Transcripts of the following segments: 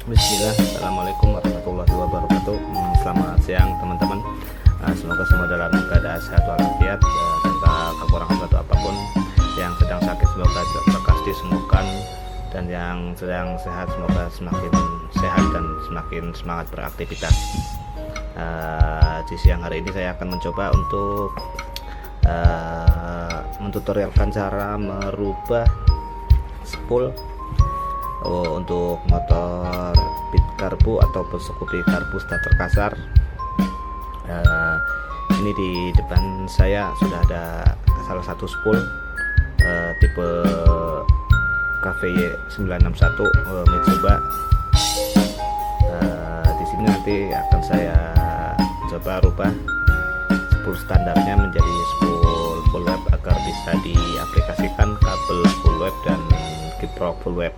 Bismillah, Assalamualaikum warahmatullahi wabarakatuh. Selamat siang teman-teman. Semoga semua dalam keadaan sehat walafiat, tanpa kekurangan suatu apapun. Yang sedang sakit semoga lekas disembuhkan, dan yang sedang sehat semoga semakin sehat dan semakin semangat beraktivitas. Di siang hari ini saya akan mencoba untuk mentutorialkan cara merubah spool untuk motor pit karbu ataupun Scoopy karbu starter kasar. Ini di depan saya sudah ada salah satu spool tipe KVY 961 Mitsuba. Di sini nanti akan saya coba rubah spool standarnya menjadi spool full web agar bisa diaplikasikan kabel full web dan kiprok full web.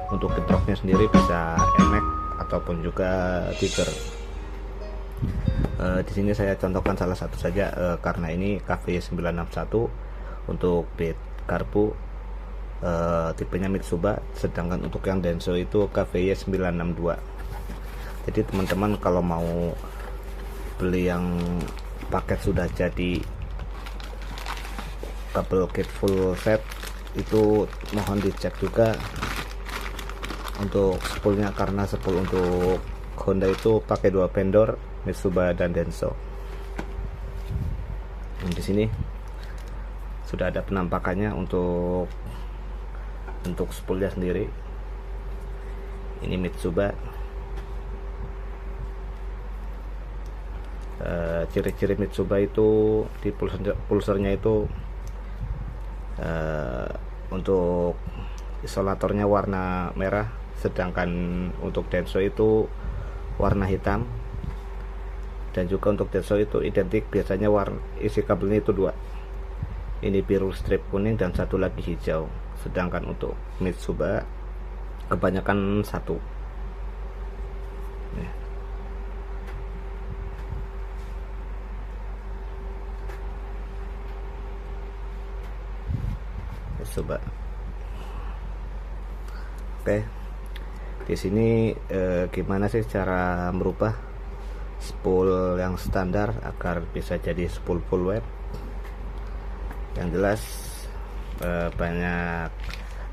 Untuk kiproknya sendiri bisa NMAX ataupun juga Tiger. Di sini saya contohkan salah satu saja, karena ini KVY 961 untuk bit karbu, tipenya Mitsuba, sedangkan untuk yang Denso itu KVY 962. Jadi teman-teman kalau mau beli yang paket sudah jadi kabel kit full set itu mohon dicek juga untuk spoolnya, karena spool untuk Honda itu pakai dua vendor, Mitsuba dan Denso. Di sini sudah ada penampakannya untuk spoolnya sendiri. Ini Mitsuba. Ciri-ciri Mitsuba itu di pulsernya itu untuk isolatornya warna merah, sedangkan untuk Denso itu warna hitam. Dan juga untuk Denso itu identik, biasanya warna isi kabelnya itu dua, ini biru strip kuning dan satu lagi hijau, sedangkan untuk Mitsuba kebanyakan satu. Mitsuba. Oke, di sini gimana sih cara merubah spool yang standar agar bisa jadi spool full web? Yang jelas banyak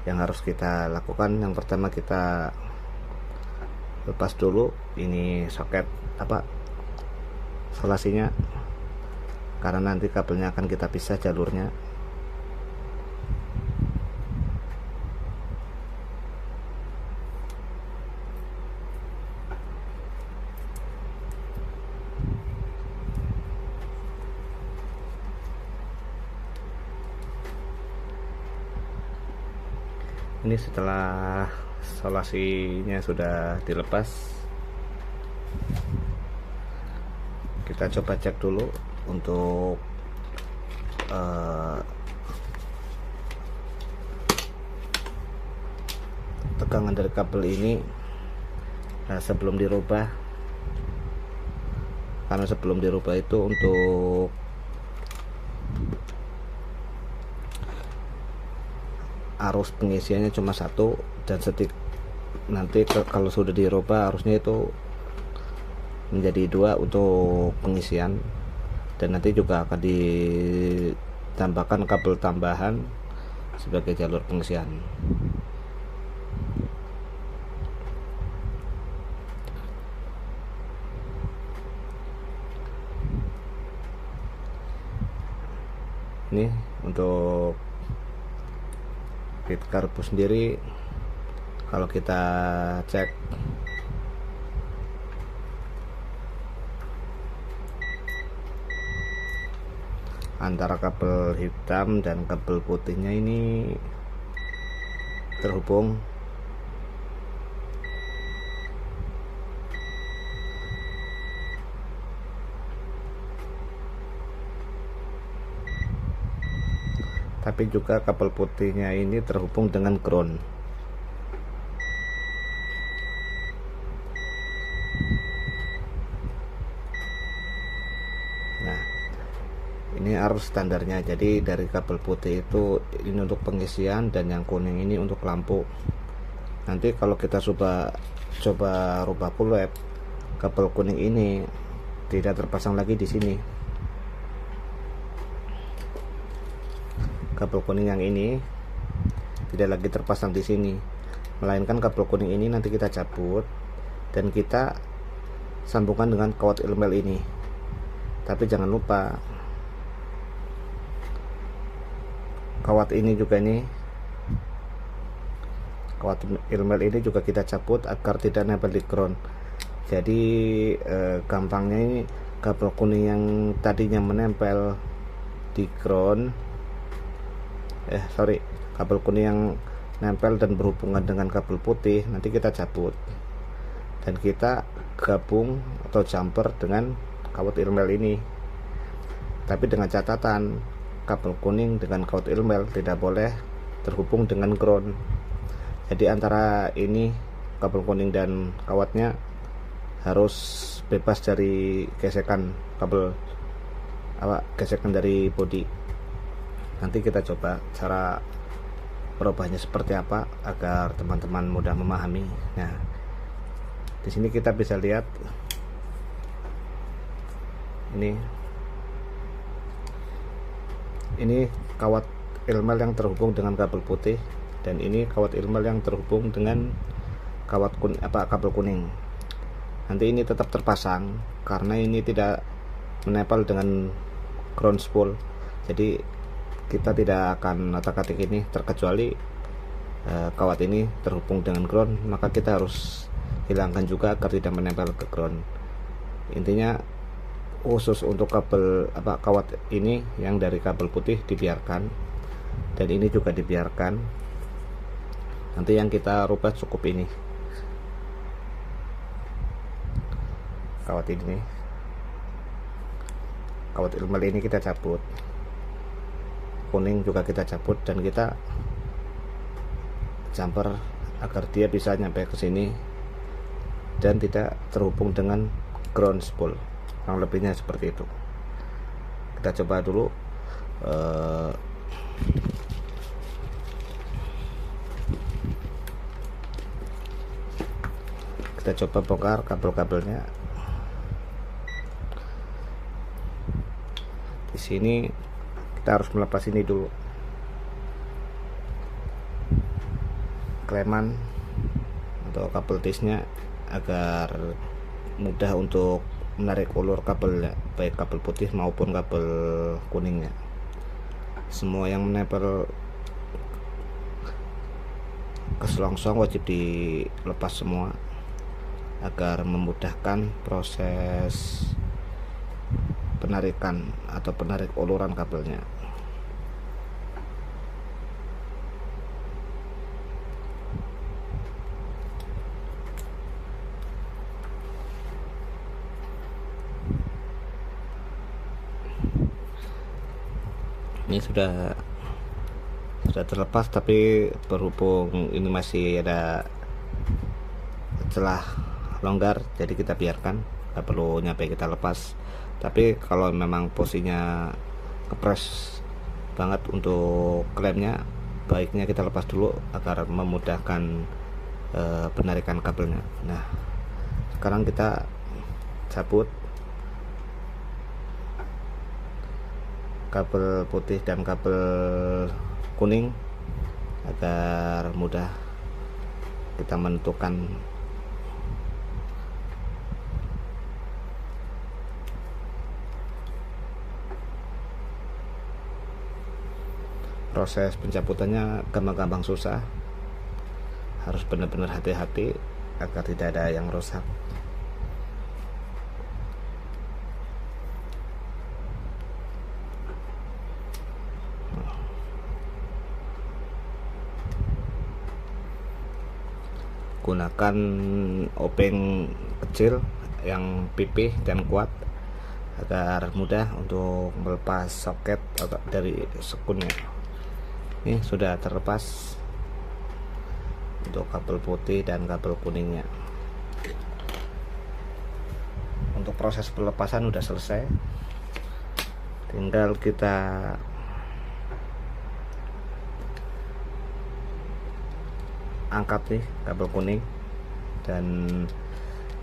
yang harus kita lakukan. Yang pertama, kita lepas dulu ini soket solasinya, karena nanti kabelnya akan kita pisah jalurnya. Ini setelah solasinya sudah dilepas, kita coba cek dulu untuk tegangan dari kabel ini sebelum dirubah. Karena sebelum dirubah itu untuk arus pengisiannya cuma satu, dan nanti kalau sudah dirubah arusnya itu menjadi dua untuk pengisian, dan nanti juga akan ditambahkan kabel tambahan sebagai jalur pengisian. Ini untuk kit karbu sendiri, kalau kita cek antara kabel hitam dan kabel putihnya ini terhubung. Tapi juga kabel putihnya ini terhubung dengan ground. Nah, ini arus standarnya. Jadi dari kabel putih itu ini untuk pengisian, dan yang kuning ini untuk lampu. Nanti kalau kita coba coba rubah full web, kabel kuning ini tidak terpasang lagi di sini. Kabel kuning yang ini tidak lagi terpasang di sini, melainkan kabel kuning ini nanti kita cabut dan kita sambungkan dengan kawat ilmel ini. Tapi jangan lupa kawat ini juga, kawat ilmel ini juga kita cabut agar tidak nempel di ground. Jadi gampangnya ini kabel kuning yang tadinya menempel di ground, kabel kuning yang nempel dan berhubungan dengan kabel putih nanti kita cabut dan kita gabung atau jumper dengan kawat ilmel ini. Tapi dengan catatan, kabel kuning dengan kawat ilmel tidak boleh terhubung dengan ground. Jadi antara ini kabel kuning dan kawatnya harus bebas dari gesekan kabel, gesekan dari bodi. Nanti kita coba cara merubahnya seperti apa agar teman-teman mudah memahami. Nah, di sini kita bisa lihat ini kawat ilmel yang terhubung dengan kabel putih, dan ini kawat ilmel yang terhubung dengan kabel kuning. Nanti ini tetap terpasang karena ini tidak menempel dengan ground spool. Jadi kita tidak akan otak-atik ini, terkecuali kawat ini terhubung dengan ground, maka kita harus hilangkan juga agar tidak menempel ke ground. Intinya khusus untuk kabel kawat ini yang dari kabel putih dibiarkan, dan ini juga dibiarkan. Nanti yang kita rubah cukup ini, kawat ini, kawat ilmel ini kita cabut, kuning juga kita cabut, dan kita jumper agar dia bisa nyampe ke sini dan tidak terhubung dengan ground spool. Kurang lebihnya seperti itu. Kita coba dulu kita coba bongkar kabel-kabelnya. Di sini kita harus melepas ini dulu, kleman atau kabel tisnya, agar mudah untuk menarik ulur kabel, baik kabel putih maupun kabel kuningnya. Semua yang menempel ke selongsong wajib dilepas semua agar memudahkan proses penarikan atau penarik uluran kabelnya. Ini sudah terlepas, tapi berhubung ini masih ada celah longgar, jadi kita biarkan, nggak perlu nyampe kita lepas. Tapi kalau memang posisinya kepres banget untuk klemnya, baiknya kita lepas dulu agar memudahkan penarikan kabelnya. Nah, sekarang kita cabut kabel putih dan kabel kuning agar mudah kita menentukan proses pencabutannya. Gampang-gampang susah, harus benar-benar hati-hati agar tidak ada yang rusak. Gunakan obeng kecil yang pipih dan kuat agar mudah untuk melepas soket atau dari sekunnya. Ini sudah terlepas untuk kabel putih dan kabel kuningnya. Untuk proses pelepasan sudah selesai, tinggal kita angkat nih kabel kuning dan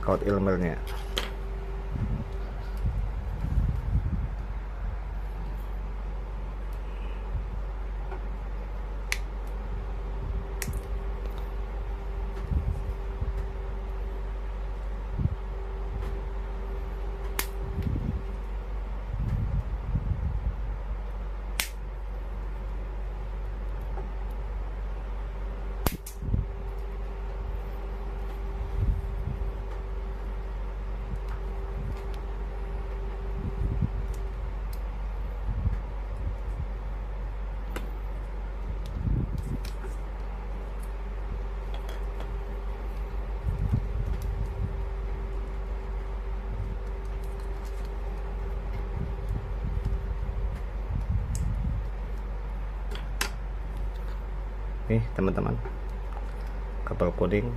kawat ilmelnya. Oke teman-teman, kabel kuning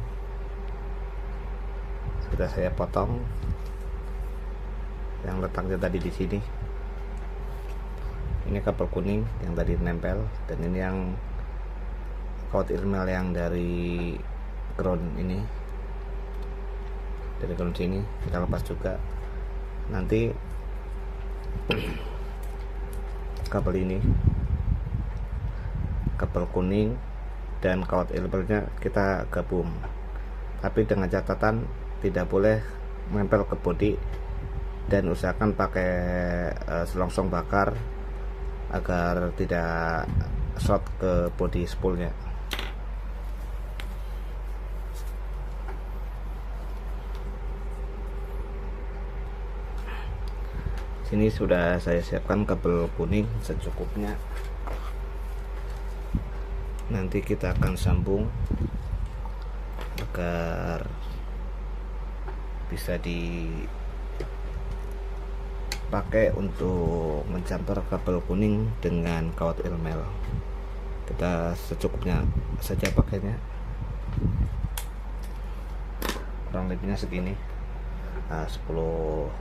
sudah saya potong yang letaknya tadi di sini. Ini kabel kuning yang tadi nempel, dan ini yang kawat ilmel yang dari ground ini, dari ground sini kita lepas juga. Nanti kabel ini, kabel kuning dan kawat ilmelnya kita gabung, tapi dengan catatan tidak boleh menempel ke bodi, dan usahakan pakai selongsong bakar agar tidak short ke bodi spoolnya. Sini sudah saya siapkan kabel kuning secukupnya. Nanti kita akan sambung agar bisa dipakai untuk mencampur kabel kuning dengan kawat ilmel. Kita secukupnya saja pakainya, kurang lebihnya segini, 10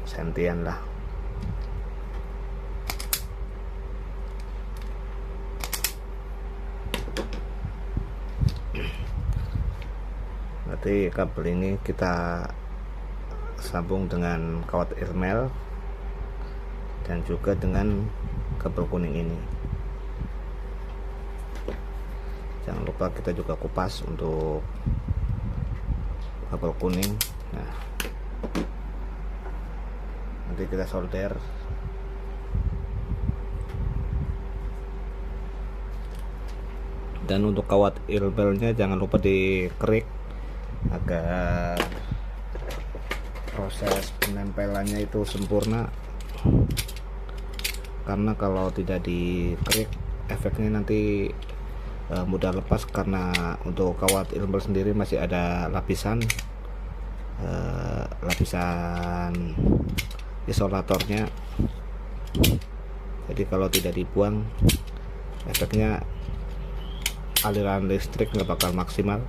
sentian lah. Nanti kabel ini kita sambung dengan kawat ilmel dan juga dengan kabel kuning ini. Jangan lupa kita juga kupas untuk kabel kuning. Nah, nanti kita solder. Dan untuk kawat ilmelnya jangan lupa dikerik agar proses penempelannya itu sempurna, karena kalau tidak dikerik efeknya nanti mudah lepas, karena untuk kawat ilmel sendiri masih ada lapisan isolatornya. Jadi kalau tidak dibuang, efeknya aliran listrik nggak bakal maksimal.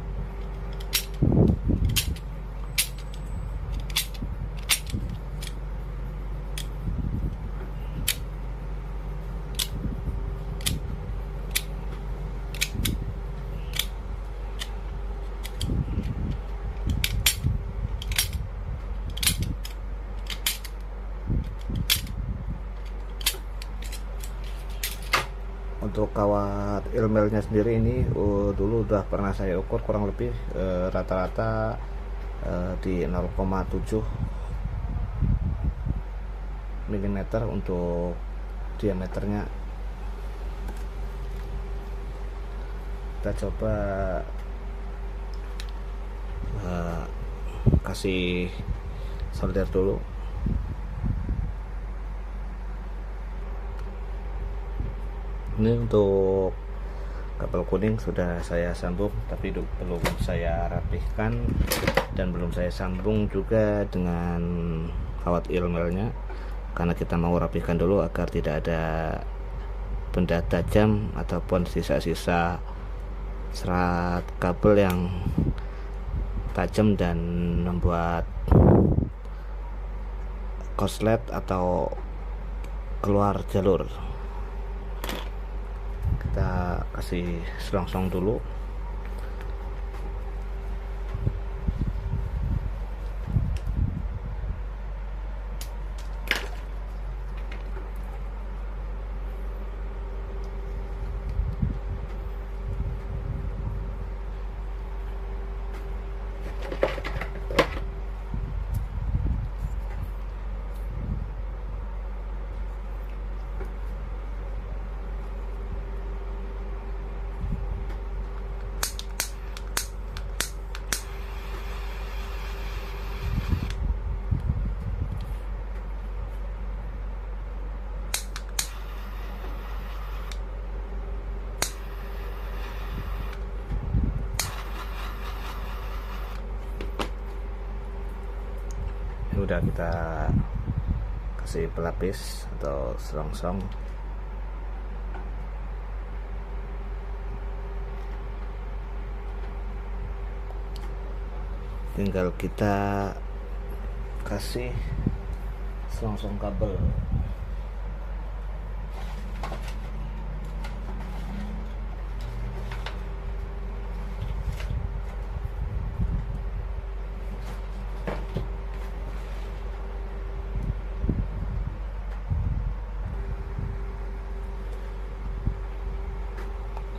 Untuk kawat ilmelnya sendiri ini dulu udah pernah saya ukur, kurang lebih rata-rata di 0,7 mm untuk diameternya. Kita coba kasih solder dulu. Ini untuk kabel kuning sudah saya sambung, tapi belum saya rapihkan dan belum saya sambung juga dengan kawat ilmelnya, karena kita mau rapihkan dulu agar tidak ada benda tajam ataupun sisa-sisa serat kabel yang tajam dan membuat korslet atau keluar jalur. Kita kasih selongsong dulu. udah kita kasih pelapis atau selongsong. Tinggal kita kasih selongsong kabel.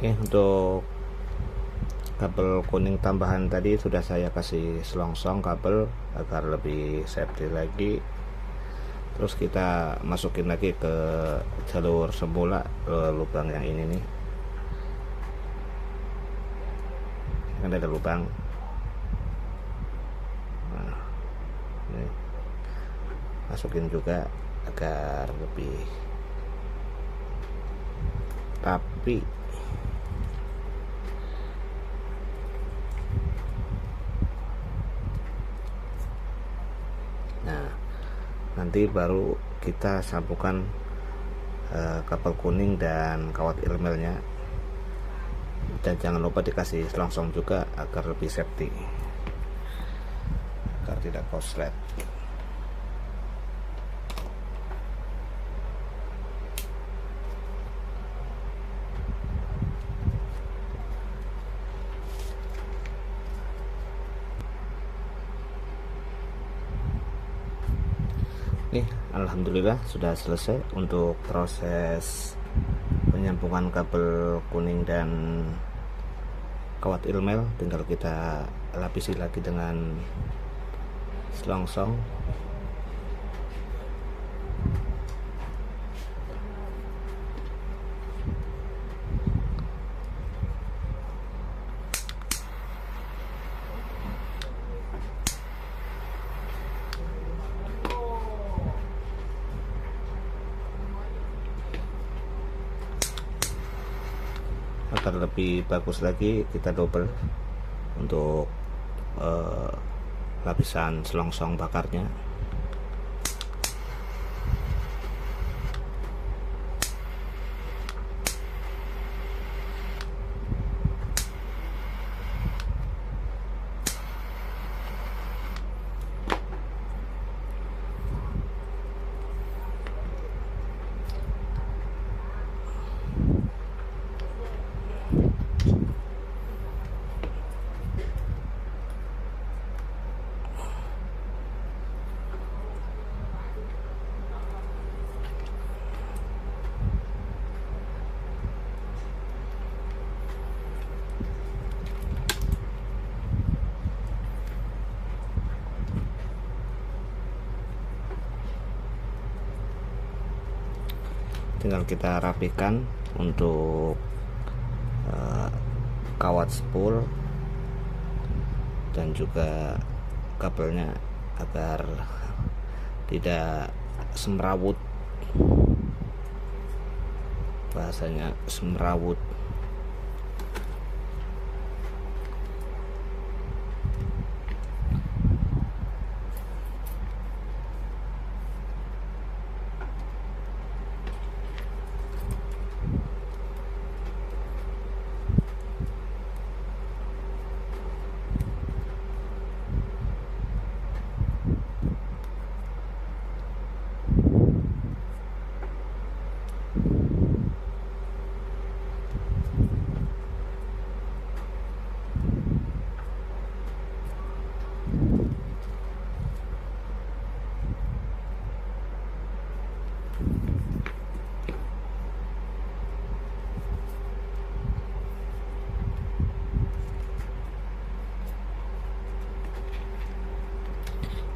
Oke, untuk kabel kuning tambahan tadi sudah saya kasih selongsong kabel agar lebih safety lagi. Terus kita masukin lagi ke jalur semula lubang yang ini nih, kan ada lubang. Nah, ini masukin juga agar lebih rapi. Nah, nanti baru kita sambungkan kabel kuning dan kawat ilmelnya, dan jangan lupa dikasih selongsong juga agar lebih safety, agar tidak korslet. Nih, alhamdulillah sudah selesai untuk proses penyambungan kabel kuning dan kawat ilmel. Tinggal kita lapisi lagi dengan selongsong. Agar lebih bagus lagi, kita double untuk lapisan selongsong bakarnya. Tinggal kita rapikan untuk kawat spool dan juga kabelnya agar tidak semrawut, bahasanya semrawut.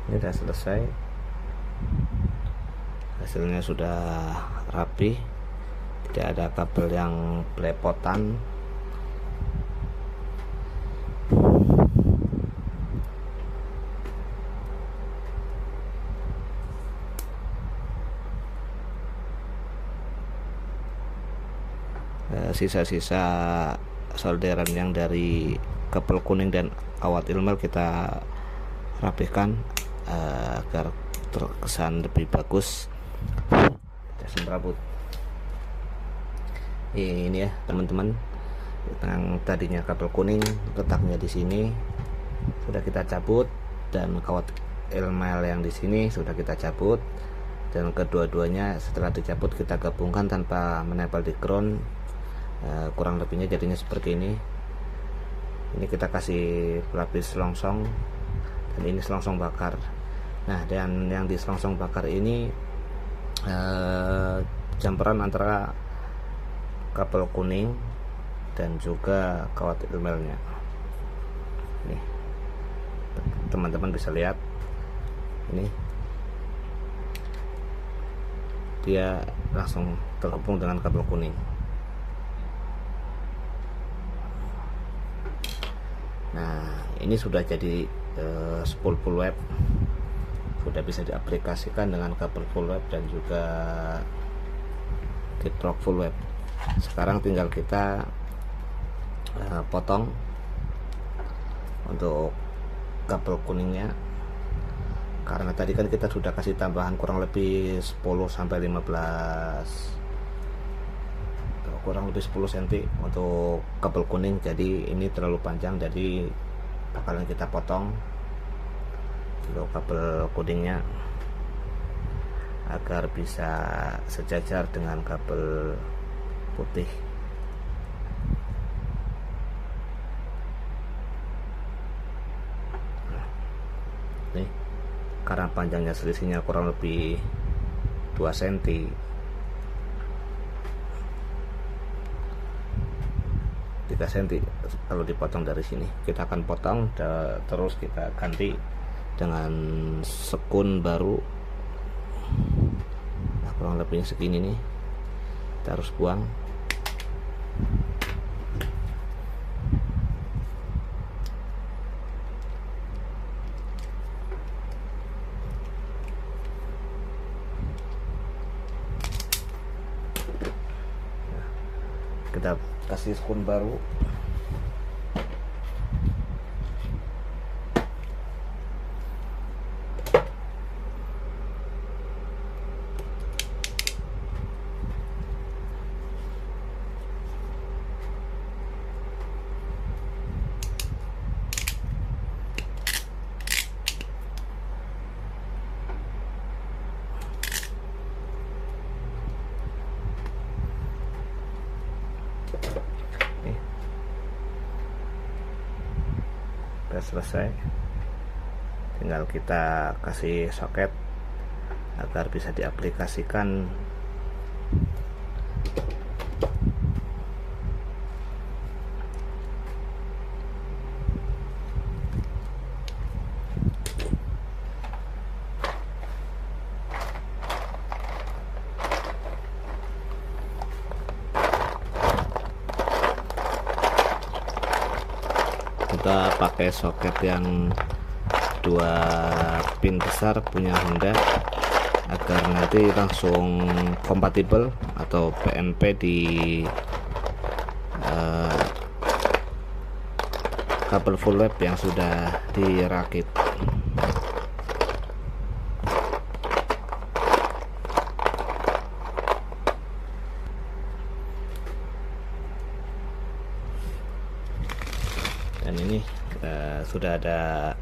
Ini sudah selesai, hasilnya sudah rapi, tidak ada kabel yang belepotan. Sisa-sisa solderan yang dari kabel kuning dan kawat ilmel kita rapihkan agar terkesan lebih bagus kita semprabut. Ini ya teman-teman, yang tadinya kabel kuning letaknya di sini sudah kita cabut, dan kawat elmel yang di sini sudah kita cabut, dan kedua-duanya setelah dicabut kita gabungkan tanpa menempel di ground. Kurang lebihnya jadinya seperti ini. Ini kita kasih pelapis selongsong, dan ini selongsong bakar. Nah, dan yang di selongsong bakar ini campuran antara kabel kuning dan juga kawat elmelnya. Nih teman-teman bisa lihat, ini dia langsung terhubung dengan kabel kuning. Nah, ini sudah jadi spool full web, sudah bisa diaplikasikan dengan kabel full web dan juga kicklock full web. Sekarang tinggal kita potong untuk kabel kuningnya, karena tadi kan kita sudah kasih tambahan kurang lebih 10-15 kurang lebih 10 cm untuk kabel kuning, jadi ini terlalu panjang, jadi bakalan kita potong untuk kabel kuningnya agar bisa sejajar dengan kabel putih. Nah, nih karena panjangnya selisihnya kurang lebih 2 cm, 3 cm kalau dipotong dari sini. Kita akan potong terus kita ganti dengan sekun baru. Nah, kurang lebihnya segini nih, kita harus buang. Kita kasih sekun baru. Sudah selesai, tinggal kita kasih soket agar bisa diaplikasikan. Kita pakai soket yang 2 pin besar punya Honda agar nanti langsung kompatibel atau PNP di kabel full web yang sudah dirakit. Dan ini sudah ada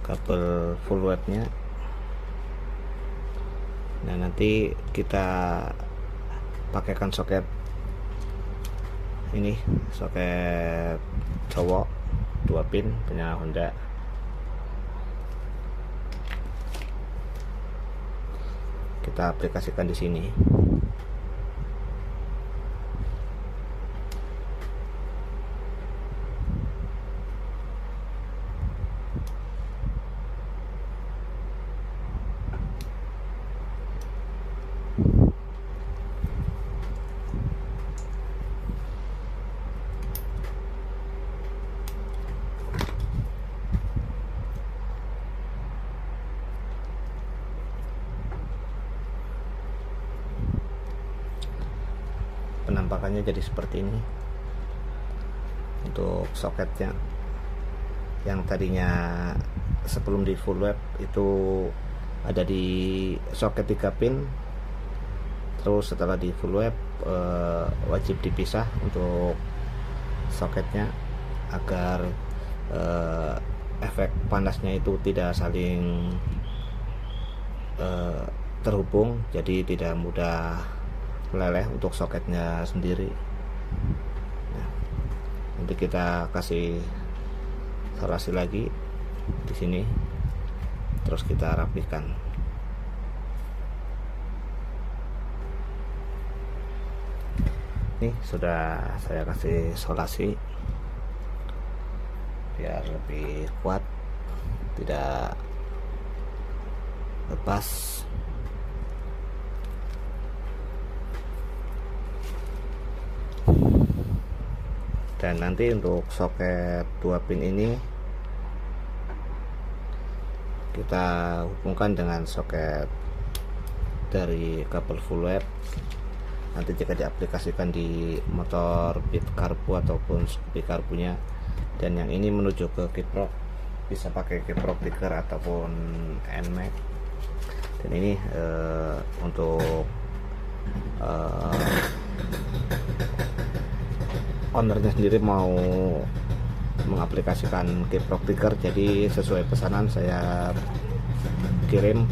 kabel full webnya. Nah, nanti kita pakaikan soket ini, soket cowok 2 pin punya Honda. Kita aplikasikan di sini. Penampakannya jadi seperti ini untuk soketnya. Yang tadinya sebelum di full web itu ada di soket 3 pin. Terus setelah di full web wajib dipisah untuk soketnya agar efek panasnya itu tidak saling terhubung, jadi tidak mudah meleleh untuk soketnya sendiri. Nah, nanti kita kasih isolasi lagi di sini, terus kita rapikan. Ini sudah saya kasih isolasi biar lebih kuat, tidak lepas. Dan nanti untuk soket 2 pin ini kita hubungkan dengan soket dari kabel full web. Nanti jika diaplikasikan di motor bit karbu ataupun Scoopy karbunya, dan yang ini menuju ke kiprok, bisa pakai kiprok trigger ataupun NMAX. Dan ini untuk ownernya sendiri mau mengaplikasikan kiprok trigger, jadi sesuai pesanan saya kirim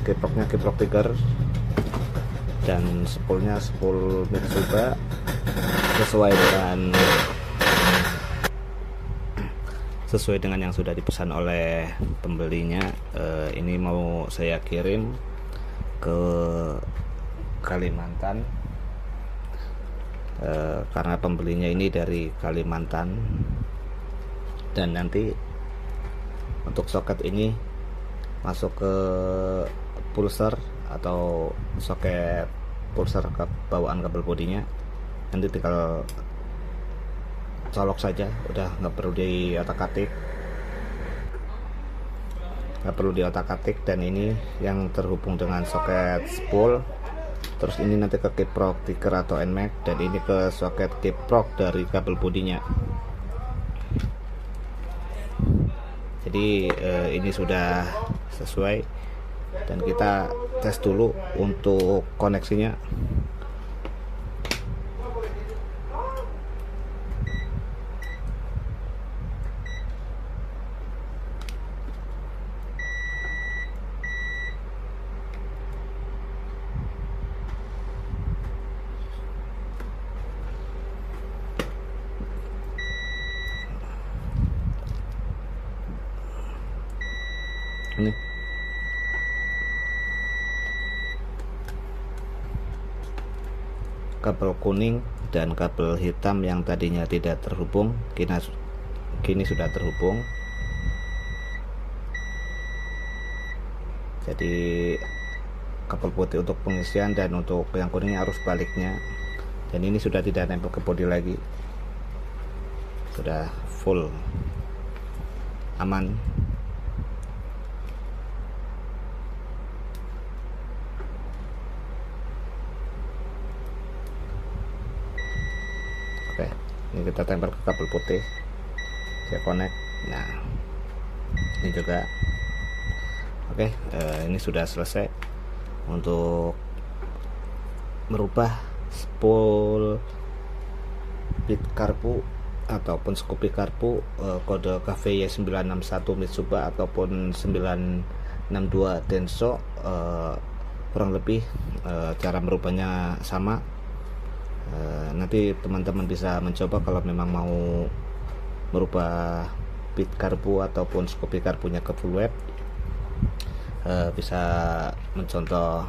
kiproknya kiprok trigger dan spoolnya spool Mitsuba sesuai dengan yang sudah dipesan oleh pembelinya. Ini mau saya kirim ke Kalimantan karena pembelinya ini dari Kalimantan. Dan nanti untuk soket ini masuk ke pulser atau soket pulser ke bawaan kabel bodinya, nanti tinggal colok saja, udah nggak perlu diotak-atik, dan ini yang terhubung dengan soket spool. Terus ini nanti ke kiprok trigger atau NMAX, dan ini ke soket kiprok dari kabel bodinya. Jadi ini sudah sesuai, dan kita tes dulu untuk koneksinya. Ini kabel kuning dan kabel hitam yang tadinya tidak terhubung kini sudah terhubung. Jadi kabel putih untuk pengisian dan untuk yang kuning arus baliknya, dan ini sudah tidak nempel ke bodi lagi, sudah full aman. Oke, ini kita tempel ke kabel putih, saya connect. Nah, ini juga oke. Ini sudah selesai untuk merubah spool bit karbu ataupun Scoopy karbu kode KVY961 Mitsuba ataupun 962 Denso. Kurang lebih cara merubahnya sama. Nanti teman-teman bisa mencoba kalau memang mau merubah bit karbu ataupun Scoopy karbunya ke full web, bisa mencontoh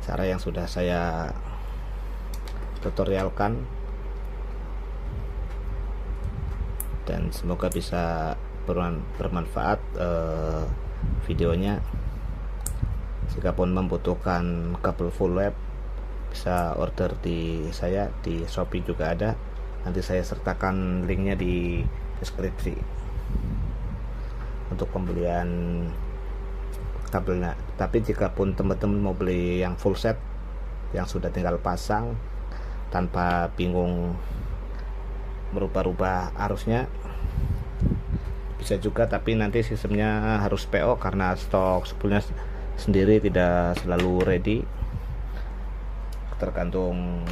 cara yang sudah saya tutorialkan, dan semoga bisa bermanfaat videonya. Jikapun membutuhkan kabel full web, bisa order di saya di Shopee juga ada. Nanti saya sertakan linknya di deskripsi untuk pembelian kabelnya. Tapi jikapun teman-teman mau beli yang full set yang sudah tinggal pasang tanpa bingung merubah-rubah arusnya, bisa juga, tapi nanti sistemnya harus PO karena stok spoolnya sendiri tidak selalu ready, tergantung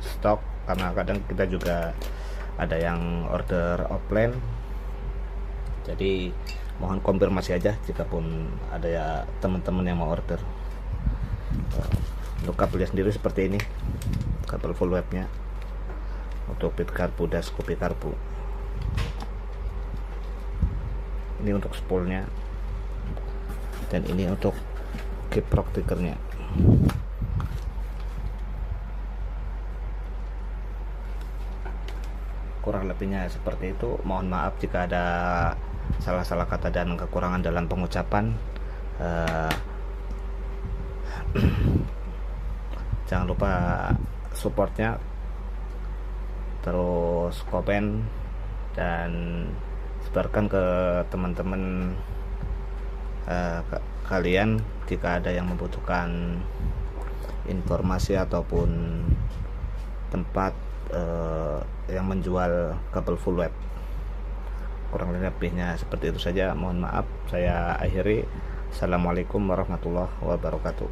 stok, karena kadang kita juga ada yang order offline. Jadi mohon konfirmasi aja jika pun ada ya teman-teman yang mau order. Untuk kabelnya sendiri seperti ini, kabel full webnya untuk pit karbu dan Scoopy karbu. Ini untuk spoolnya, dan ini untuk kiprok triggernya. Kurang lebihnya seperti itu. Mohon maaf jika ada salah-salah kata dan kekurangan dalam pengucapan. Jangan lupa supportnya, terus komen dan sebarkan ke teman-teman kalian jika ada yang membutuhkan informasi ataupun tempat yang menjual kabel full web. Kurang lebihnya seperti itu saja, mohon maaf. Saya akhiri. Assalamualaikum warahmatullahi wabarakatuh.